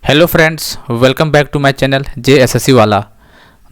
Hello friends, welcome back to my channel JSSC वाला।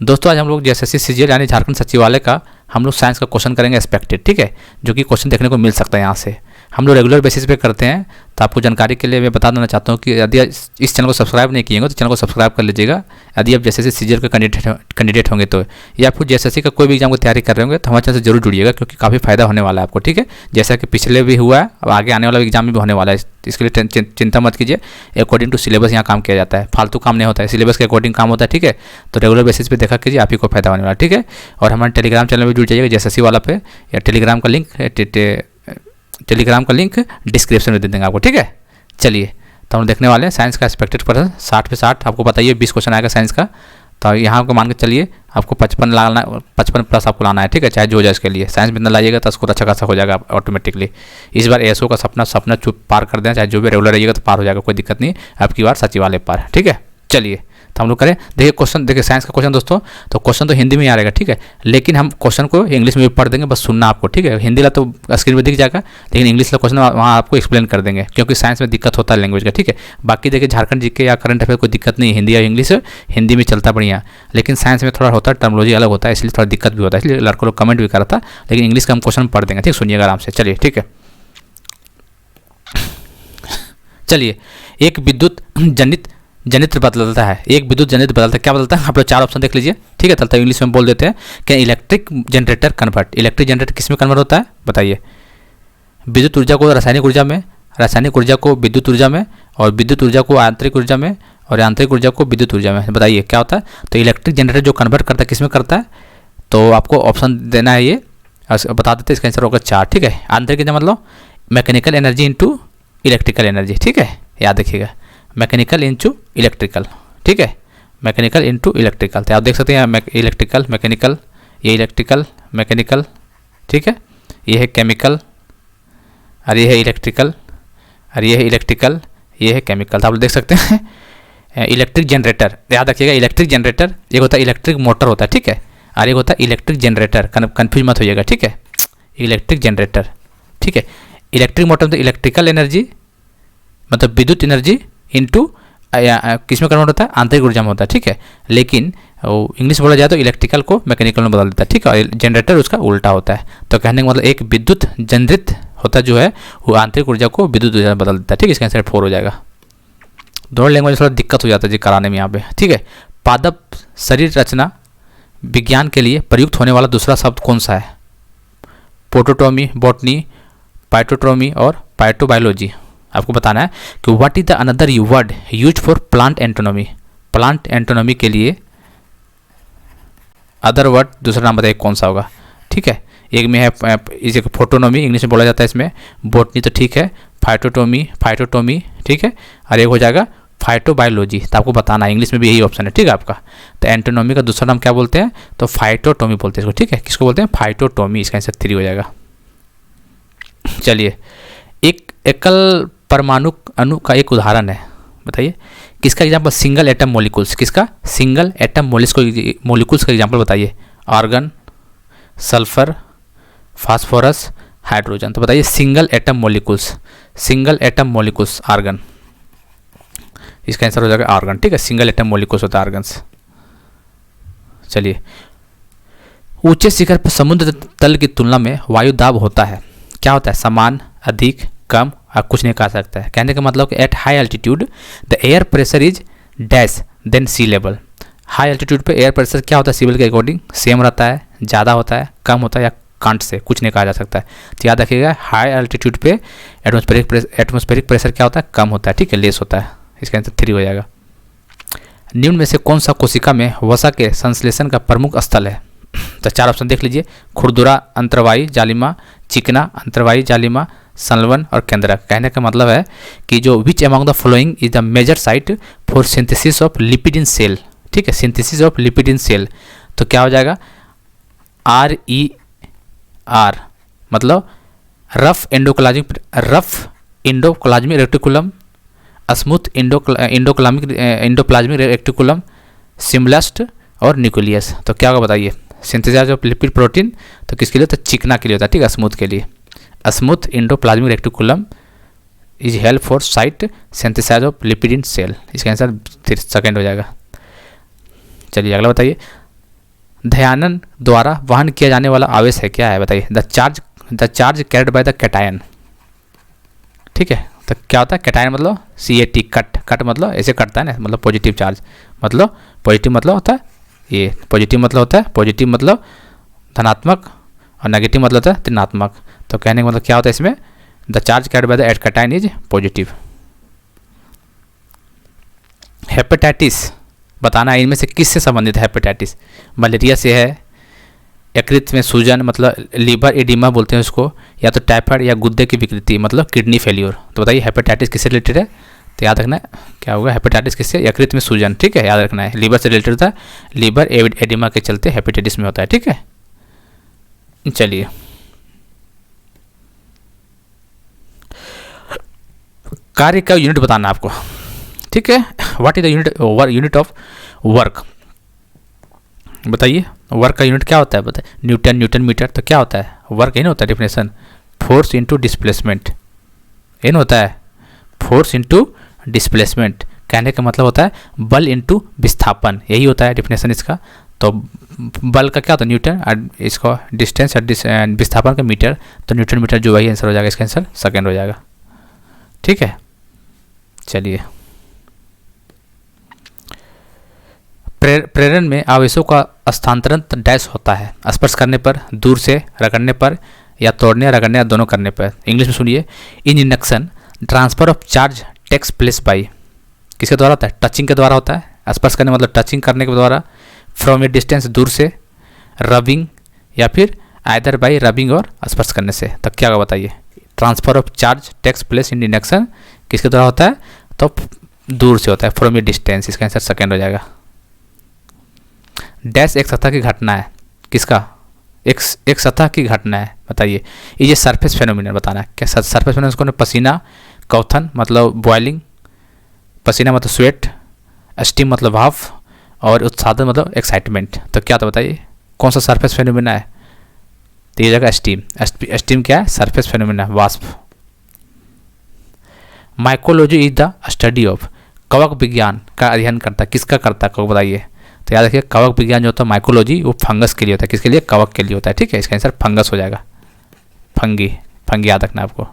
दोस्तों, आज हम लोग JSSC CGL यानी झारखंड सचिवालय का हम लोग साइंस का क्वेश्चन करेंगे एक्सपेक्टेड। ठीक है, जो कि क्वेश्चन देखने को मिल सकता है यहाँ से। हम लोग रेगुलर बेसिस पे करते हैं, तो आपको जानकारी के लिए मैं बता देना चाहता हूँ कि यदि इस चैनल को सब्सक्राइब नहीं किए तो चैनल को सब्सक्राइब कर लीजिएगा। यदि आप JSSC CGL का कैंडिडेट होंगे तो, या फिर JSSC का कोई भी एग्जाम की तैयारी कर रहे होंगे तो हमारे चैनल से जरूर जुड़िएगा, क्योंकि काफ़ी फायदा होने वाला है आपको। ठीक है, जैसा कि पिछले भी हुआ है, अब आगे आने वाला एग्जाम में भी होने वाला है। इसके लिए चिंता मत कीजिए। अकॉर्डिंग टू सिलेबस यहाँ काम किया जाता है, फालतू काम नहीं होता है, सिलेबस के अकॉर्डिंग काम होता है। ठीक है, तो रेगुलर बेसिस पे देखा कीजिए, आप ही को फायदा होने वाला है। ठीक है, और हमारे टेलीग्राम चैनल में जुड़ जाइएगा JSSC वाला पे, या टेलीग्राम का लिंक डिस्क्रिप्शन में दे देंगे आपको। ठीक है, चलिए तो हम देखने वाले हैं साइंस का एक्सपेक्टेड परसेंट 60 पे 60। आपको बताइए 20 क्वेश्चन आएगा साइंस का, तो यहाँ को मान के चलिए आपको 55 लाना, 55 प्लस आपको लाना है। ठीक है, चाहे जो जाए इसके लिए साइंस में इतना लाइएगा तो स्कोर अच्छा खासा हो जाएगा ऑटोमेटिकली। इस बार ASO का सपना चुप पार कर दें, चाहे जो भी रेगुलर रहिएगा तो पार हो जाएगा, कोई दिक्कत नहीं। आपकी बार सचिवालय पार। ठीक है, चलिए तो हम लोग करें। देखिए क्वेश्चन, देखिए साइंस का क्वेश्चन दोस्तों, तो क्वेश्चन तो हिंदी में ही आ रहेगा। ठीक है, लेकिन हम क्वेश्चन को इंग्लिश में भी पढ़ देंगे, बस सुनना आपको। ठीक है, हिंदी ला तो स्क्रीन में दिख जाएगा, लेकिन इंग्लिश का क्वेश्चन वहाँ आपको एक्सप्लेन कर देंगे, क्योंकि साइंस में दिक्कत होता है लैंग्वेज का। ठीक है, बाकी देखिए झारखंड जीके या करंट अफेयर कोई दिक्कत नहीं है, हिंदी या इंग्लिश हिंदी में चलता बढ़िया, लेकिन साइंस में थोड़ा होता है, टर्मोलॉजी अलग होता है, इसलिए थोड़ा दिक्कत भी होता है। इसलिए लड़कों लोग कमेंट भी करा था, लेकिन इंग्लिश का हम क्वेश्चन पढ़ देंगे। ठीक, सुनिएगा आराम से। चलिए ठीक है, चलिए एक विद्युत जनित्र बदलता है। एक विद्युत जनित्र बदलता है, क्या बदलता है? आप लोग 4 ऑप्शन देख लीजिए। ठीक है, चलता है इंग्लिश में बोल देते हैं कि electric generator convert. Electric generator किस में कन्वर्ट होता है बताइए? विद्युत ऊर्जा को रासायनिक ऊर्जा में, रासायनिक ऊर्जा को विद्युत ऊर्जा में, और विद्युत ऊर्जा को आंतरिक ऊर्जा में, और आंतरिक ऊर्जा को विद्युत ऊर्जा में। बताइए क्या होता है? तो इलेक्ट्रिक जनरेटर जो कन्वर्ट करता है किस में करता है, तो आपको ऑप्शन देना है, ये बता देते हैं। इसका आंसर होगा 4। ठीक है, आंतरिक ऊर्जा मतलब mechanical energy into electrical energy. ठीक है, याद रखिएगा, मैकेनिकल इंटू इलेक्ट्रिकल। ठीक है, मैकेनिकल इंटू इलेक्ट्रिकल। तो आप देख सकते हैं इलेक्ट्रिकल मैकेनिकल, ये इलेक्ट्रिकल मैकेनिकल। ठीक है, ये है केमिकल, और ये है इलेक्ट्रिकल, और ये है इलेक्ट्रिकल, ये है केमिकल। तो आप देख सकते हैं इलेक्ट्रिक जनरेटर, याद रखिएगा इलेक्ट्रिक जनरेटर एक होता है इलेक्ट्रिक मोटर होता है। ठीक है, और एक होता है इलेक्ट्रिक जनरेटर, कन्फ्यूज मत होइएगा। ठीक है, इलेक्ट्रिक जनरेटर। ठीक है, इलेक्ट्रिक मोटर मतलब इलेक्ट्रिकल एनर्जी मतलब विद्युत एनर्जी इंटू किस में कन्वर्ट होता है? आंतरिक ऊर्जा में होता है। ठीक है, लेकिन इंग्लिश बोला जाए तो इलेक्ट्रिकल को मैकेनिकल में बदल देता है। ठीक है, और जनरेटर उसका उल्टा होता है। तो कहने का मतलब एक विद्युत जनरित होता जो है वो आंतरिक ऊर्जा को विद्युत ऊर्जा में बदल देता है। ठीक है, इसका आंसर 4 हो जाएगा। दोनों लैंग्वेज थोड़ा दिक्कत हो जाता है जी कराने में यहाँ पे। ठीक है, पादप शरीर रचना विज्ञान के लिए प्रयुक्त होने वाला दूसरा शब्द कौन सा है? पोटोटॉमी, बॉटनी, पाइटोट्रोमी और पाइटोबायोलॉजी। आपको बताना है कि what is the another word use for plant antonomy. Plant antonomy के लिए अदर वर्ड दूसरा नाम बताइए कौन सा होगा। ठीक है, एक में है इसे फोटोनॉमी इंग्लिश में बोला जाता है, इसमें बॉटनी तो ठीक है, फाइटोटोमी ठीक है, और एक हो जाएगा फाइटोबायोलॉजी। तो आपको बताना है, इंग्लिश में भी यही ऑप्शन है। ठीक है आपका, तो एंटोनॉमी का दूसरा नाम क्या बोलते हैं? तो फाइटोटोमी बोलते हैं इसको। ठीक है, किसको बोलते हैं? फाइटोटोमी। इसका आंसर 3 हो जाएगा। चलिए, एक एकल परमाणु अणु का एक उदाहरण है, बताइए किसका एग्जाम्पल? Single atom molecules. किसका? सिंगल एटम मॉलिक्यूल्स का एग्जाम्पल बताइए। Argon, sulphur, phosphorus, hydrogen. तो बताइए single atom molecules, single atom molecules argon. इसका आंसर हो जाएगा आर्गन। ठीक है, सिंगल एटम मॉलिक्यूल्स होता है आर्गन्स। चलिए, ऊंचे शिखर पर समुद्र तल की तुलना में वायु दाब होता है, क्या होता है? समान, अधिक, कम, और कुछ नहीं कहा सकता है। कहने का मतलब कि at high altitude the air pressure is dash than sea level. High altitude पे एयर प्रेशर क्या होता है? सी लेवल के अकॉर्डिंग सेम रहता है, ज़्यादा होता है, कम होता है, या कांट से कुछ नहीं कहा जा सकता है। तो याद रखिएगा हाई एल्टीट्यूड पे एटमॉस्फेरिक प्रेशर क्या होता है? कम होता है। ठीक है, लेस होता है। इसका आंसर 3 हो जाएगा। निम्न में से कौन सा कोशिका में वसा के संश्लेषण का प्रमुख स्थल है? तो 4 ऑप्शन देख लीजिए। खुरदुरा, अंतर्वायी जालिमा, चिकना, अंतर्वायी जालिमा, संलवन और केंद्रक। कहने का मतलब है कि जो which among the following is the major site for synthesis of lipid in cell. ठीक है, synthesis of lipid in cell. तो क्या हो जाएगा? RER मतलब rough endoplasmic reticulum, smooth endoplasmic reticulum, symplast और न्यूक्लियस। तो क्या होगा बताइए? सिंथेसाइज ऑफ लिपिड प्रोटीन तो किसके लिए? तो चिकना के लिए होता है। ठीक है, स्मूथ के लिए smooth endoplasmic reticulum is help for site synthesize of lipid in cell, इसका आंसर सेकेंड हो जाएगा। चलिए अगला बताइए, ध्यान द्वारा वहन किया जाने वाला आवेश है क्या है, बताइए। The charge carried by the cation, ठीक है। तो क्या होता है कैटायन, मतलब CAT, कट मतलब ऐसे कटता है ना, मतलब पॉजिटिव चार्ज, मतलब पॉजिटिव मतलब होता है ये, पॉजिटिव मतलब होता है, पॉजिटिव मतलब धनात्मक और नेगेटिव मतलब होता है ऋणात्मक। तो कहने का मतलब क्या होता है इसमें, the charge carried by the cation is positive. Hepatitis बताना है, इनमें से किससे संबंधित है हेपेटाइटिस, मलेरिया से है, यकृत में सूजन मतलब लीवर एडिमा बोलते हैं उसको, या तो टाइफाइड या गुर्दे की विकृति मतलब किडनी फेल्योर। तो बताइए हेपेटाइटिस किससे रिलेटेड है, तो याद रखना है क्या होगा, हेपेटाइटिस किससे, यकृत में सूजन, ठीक है, याद रखना है। लीवर से रिलेटेड होता है, लीवर एडिमा के चलते हेपेटाइटिस में होता है, ठीक है। चलिए कार्य का यूनिट बताना आपको, ठीक है। What is the unit of work, बताइए वर्क का यूनिट क्या होता है, बताइए। न्यूटन मीटर, तो क्या होता है वर्क, ये ना होता है डेफिनेशन, फोर्स इनटू डिस्प्लेसमेंट, ये ना होता है फोर्स इनटू डिस्प्लेसमेंट, कहने का मतलब होता है बल इनटू विस्थापन, यही होता है डेफिनेशन इसका। तो बल का क्या होता है न्यूटन, और इसका डिस्टेंस और विस्थापन का मीटर, तो न्यूटन मीटर जो वही आंसर हो जाएगा, इसका आंसर सेकेंड हो जाएगा, ठीक है। चलिए प्रेरण में आवेशों का स्थानांतरण डैश होता है, स्पर्श करने पर, दूर से, रगड़ने पर, या तोड़ने या रगड़ने या दोनों करने पर। इंग्लिश में सुनिए, in induction transfer of charge takes place by, किसके द्वारा होता है, टचिंग के द्वारा होता है, स्पर्श करने मतलब टचिंग करने के द्वारा, फ्रॉम ए डिस्टेंस दूर से, रबिंग, या फिर आइदर बाई रबिंग और स्पर्श करने से। तब क्या होगा बताइए, transfer of charge takes place in induction किसके द्वारा होता है, तो दूर से होता है, फ्रॉम ए डिस्टेंस, इसका आंसर सेकेंड हो जाएगा। डैश एक सतह की घटना है, किसका, एक सतह की घटना है, बताइए। ये सरफेस फेनोमिनन बताना है, क्या सरफेस फेनोमिनन को, पसीना, कौथन मतलब बॉइलिंग, पसीना मतलब स्वेट, स्टीम मतलब भाफ, और उत्सादन मतलब एक्साइटमेंट। तो क्या, तो बताइए कौन सा सरफेस फेनोमिना है, तो ये जगह स्टीम, स्टीम क्या है, सरफेस फेनोमिना, वाष्प। Mycology is the study of, कवक विज्ञान का अध्ययन करता है, किसका करता है, कवक, बताइए। तो याद रखिए कवक विज्ञान जो होता है माइकोलॉजी, वो फंगस के लिए होता है, किसके लिए, कवक के लिए होता है, ठीक है। इसका आंसर फंगस हो जाएगा, फंगी याद रखना आपको।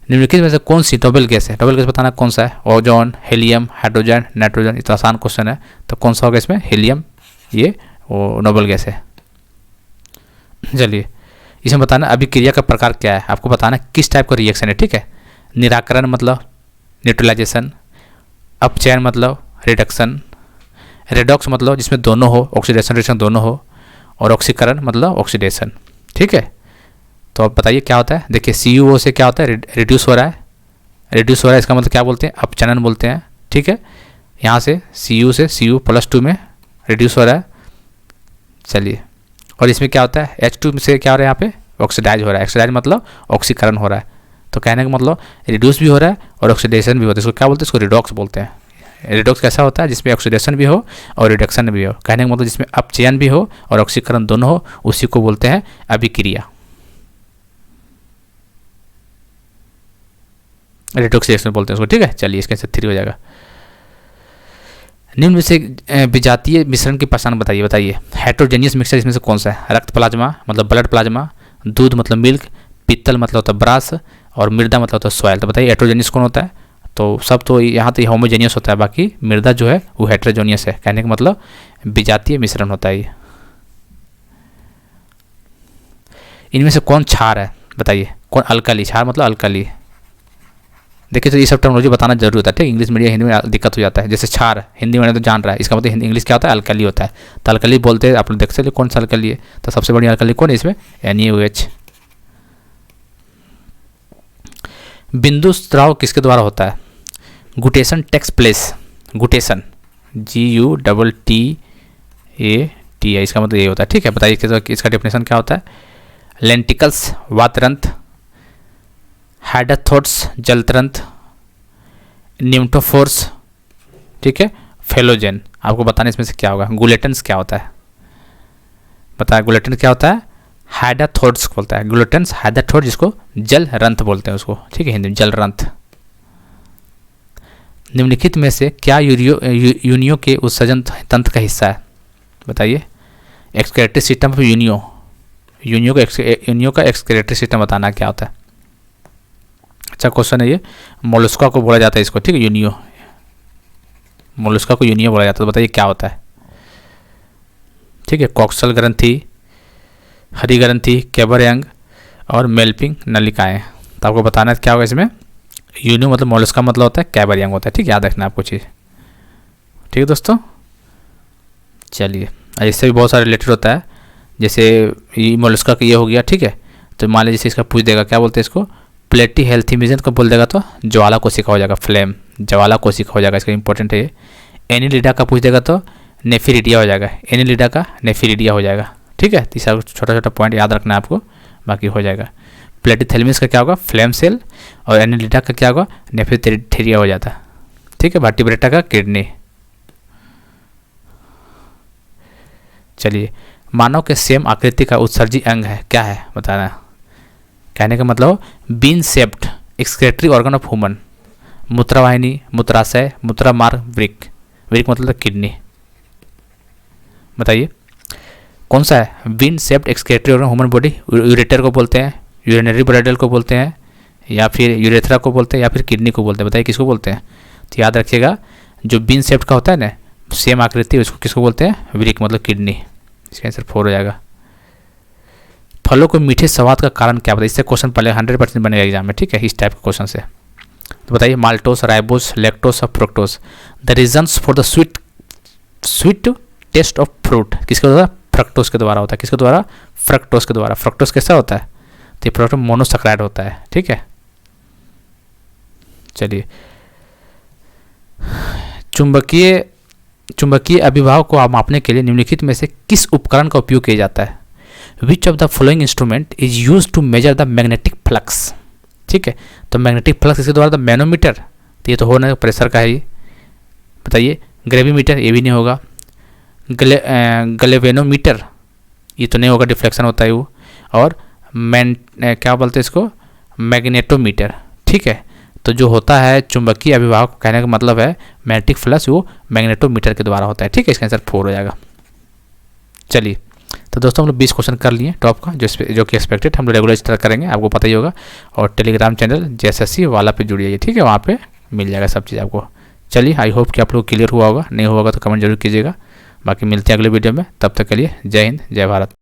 निम्नलिखित में से कौन सी नोबेल गैस है, नोबेल गैस बताना कौन सा है, ओजोन, हीलियम, हाइड्रोजन, नाइट्रोजन, इतना आसान क्वेश्चन है, तो कौन सा होगा इसमें, हीलियम, ये वो नोबेल गैस है। चलिए इसमें बताना अभिक्रिया का प्रकार क्या है, आपको बताना किस टाइप का रिएक्शन है, ठीक है। निराकरण मतलब न्यूट्रलाइजेशन, अपचयन मतलब रिडक्शन, रेडॉक्स मतलब जिसमें दोनों हो, ऑक्सीडेशन रिडक्शन दोनों हो, और ऑक्सीकरण मतलब ऑक्सीडेशन, ठीक है। तो अब बताइए क्या होता है, देखिए CuO से क्या होता है, रिड्यूस हो रहा है, रिड्यूस हो रहा है, इसका मतलब क्या बोलते हैं, अपचयन बोलते हैं, ठीक है। यहाँ से Cu से Cu+2 में रिड्यूस हो रहा है। चलिए और इसमें क्या होता है, H2 से क्या हो रहा है, यहाँ पे ऑक्सीडाइज हो रहा है, ऑक्सीडाइज मतलब ऑक्सीकरण हो रहा है। तो कहने का मतलब रिड्यूस भी हो रहा है और ऑक्सीडेशन भी होता है, इसको क्या बोलते हैं, इसको रिडॉक्स बोलते हैं। रिडॉक्स कैसा होता है, जिसमें ऑक्सीडेशन भी हो और रिडक्शन भी हो, कहने का मतलब जिसमें अपचयन भी हो और ऑक्सीकरण दोनों हो, उसी को बोलते हैं अभिक्रिया, रिडॉक्स रिएक्शन बोलते हैं उसको, ठीक है। चलिए इसका आंसर 3 हो जाएगा। निम्न में से विजातीय मिश्रण की पहचान बताइए। हेट्रोजेनियस मिक्सचर इसमें से कौन सा है, रक्त प्लाज्मा मतलब ब्लड प्लाज्मा, दूध मतलब मिल्क, पित्तल मतलब होता है ब्रास, और मृदा मतलब होता है सॉइल। तो बताइए हेट्रोजेनियस कौन होता है, तो सब तो यहाँ तो होमोजेनियस होता है, बाकी मृदा जो है वो हेट्रोजेनियस है, कहने का मतलब विजातीय मिश्रण होता है ये। इनमें से कौन क्षार है, बताइए, कौन अल्कली, क्षार मतलब अल्कली। देखिए तो ये सब टर्मोलॉजी बताना जरूरी होता है, ठीक। इंग्लिश मीडियम हिंदी में दिक्कत हो जाता है, जैसे क्षार हिंदी में तो जान रहा है, इसका मतलब इंग्लिश क्या होता है, अल्कली होता है। तो अल्कली बोलते हैं, आप लोग देख सकते कौन सा अल्कली है, तो सबसे बड़ी अल्कली कौन है इसमें, NaOH। बिंदु स्राव किसके द्वारा होता है, गुटेशन टेक्स प्लेस, गुटेशन GUTTATI, इसका मतलब ये होता है, ठीक है। बताइए इसका डेफिनेशन क्या होता है, लेंटिकल्स वातरंत, हाइडाथोट्स जलतरंत, न्यूमटोफोर्स, ठीक है, फेलोजेन। आपको बताना इसमें से क्या होगा, गुलेटन्स क्या होता है, बताया गुलेटन क्या होता है, हाइडाथोड्स बोलता है, ग्लूटेंस हाइडाथोड, जिसको जल रंथ बोलते हैं उसको, ठीक है, हिंदी में जल रंथ। निम्नलिखित में से क्या यूनियो के उत्सर्जन तंत्र का हिस्सा है? बताइए। एक्सक्रेटरी सिस्टम ऑफ यूनियो का एक्सक्रेटरी सिस्टम बताना क्या होता है। अच्छा क्वेश्चन है ये। मोलस्का को बोला जाता है इसको, ठीक है, यूनियो, मोलस्का को यूनियो बोला जाता है। तो बताइए क्या होता है? ठीक है, कॉक्सल ग्रंथि, हरी ग्रंथि, कैबरयंग और मेल्पिंग नलिकाएं। तो आपको बताना है क्या होगा इसमें। यूनियो मतलब मोलस्का मतलब होता है, कैबरयंग होता है, ठीक, याद रखना आपको चीज़, ठीक है दोस्तों। चलिए, इससे भी बहुत सारे रिलेटेड होता है, जैसे ये मोलस्का का ये हो गया, ठीक है। तो मान लीजिए जैसे इसका पूछ देगा, क्या बोलते हैं इसको, प्लेटी हेल्थीमिजन को बोल देगा तो ज्वाला कोशिका हो जाएगा, फ्लेम, ज्वाला कोशिका हो जाएगा, इसका इंपॉर्टेंट है ये। एनिलिडा का पूछ देगा तो नेफिरिडिया हो जाएगा, एनिलिडा का नेफिरिडिया हो जाएगा, ठीक है। तीसरा छोटा छोटा पॉइंट याद रखना है आपको, बाकी हो जाएगा। प्लेटीथेलमिस का क्या होगा, फ्लेम सेल, और एनिलिडा का क्या होगा, नेफिथेरिया हो जाता है, ठीक है। वर्टिब्रेटा का किडनी। चलिए, मानव के सेम आकृति का उत्सर्जी अंग है, क्या है बताना। कहने का मतलब bean shaped excretory organ of human, मूत्रवाहिनी, मूत्राशय, मूत्रमार्ग, वृक्क, वृक्क मतलब किडनी। बताइए कौन सा है been shaped excretory organ human body? Ureter को बोलते हैं, यूरिनरी ब्लैडर को बोलते हैं, या फिर यूरेथ्रा को बोलते हैं, या फिर किडनी को बोलते हैं। बताइए किसको बोलते हैं? तो याद रखिएगा, जो बीन शेप्ड का होता है ना, सेम आकृति, उसको किसको बोलते हैं? वृक्क मतलब किडनी। इसका आंसर 4 हो जाएगा। फलों को मीठे स्वाद का कारण क्या बताइए? इससे क्वेश्चन पहले 100% बनेगा एग्जाम में, ठीक है, इस टाइप के क्वेश्चन से। तो बताइए, माल्टोस, राइबोस, लैक्टोस और fructose. The reasons for the sweet taste of fruit किसके द्वारा? फ्रक्टोस के द्वारा होता है। किसके द्वारा? फ्रक्टोस के द्वारा। फ्रक्टोस कैसा होता है? तो फ्रक्टोस मोनोसैकेराइड होता है, ठीक है। चलिए, चुंबकीय अभिभाव को मापने के लिए निम्नलिखित में से किस उपकरण का उपयोग किया जाता है? Which of the following instrument is use to measure the magnetic flux, ठीक है। तो मैग्नेटिक फ्लक्स इसके द्वारा, द मैनोमीटर, तो ये तो हो ना प्रेशर का है ये। बताइए, ग्रेविमीटर, ये भी नहीं होगा। गलेवेनोमीटर, ये तो नहीं होगा, डिफ्लेक्शन होता है वो। और क्या बोलते हैं इसको? मैग्नेटोमीटर, ठीक है। तो जो होता है चुंबकीय अभिभाव, कहने का मतलब है मैग्नेटिक फ्लक्स, वो मैग्नेटोमीटर के द्वारा होता है, ठीक है। इसका आंसर 4 हो जाएगा। चलिए, तो दोस्तों हम लोग 20 क्वेश्चन कर लिए टॉप का, जो कि एक्सपेक्टेड, हम लोग रेगुलर स्टार्ट करेंगे, आपको पता ही होगा। और टेलीग्राम चैनल JSSC वाला पे जुड़िए, ठीक है, वहाँ पे मिल जाएगा सब चीज़ आपको। चलिए, आई होप कि आप लोग क्लियर हुआ होगा, नहीं हुआ होगा तो कमेंट जरूर कीजिएगा। बाकी मिलते हैं अगले वीडियो में, तब तक के लिए जय हिंद, जय भारत।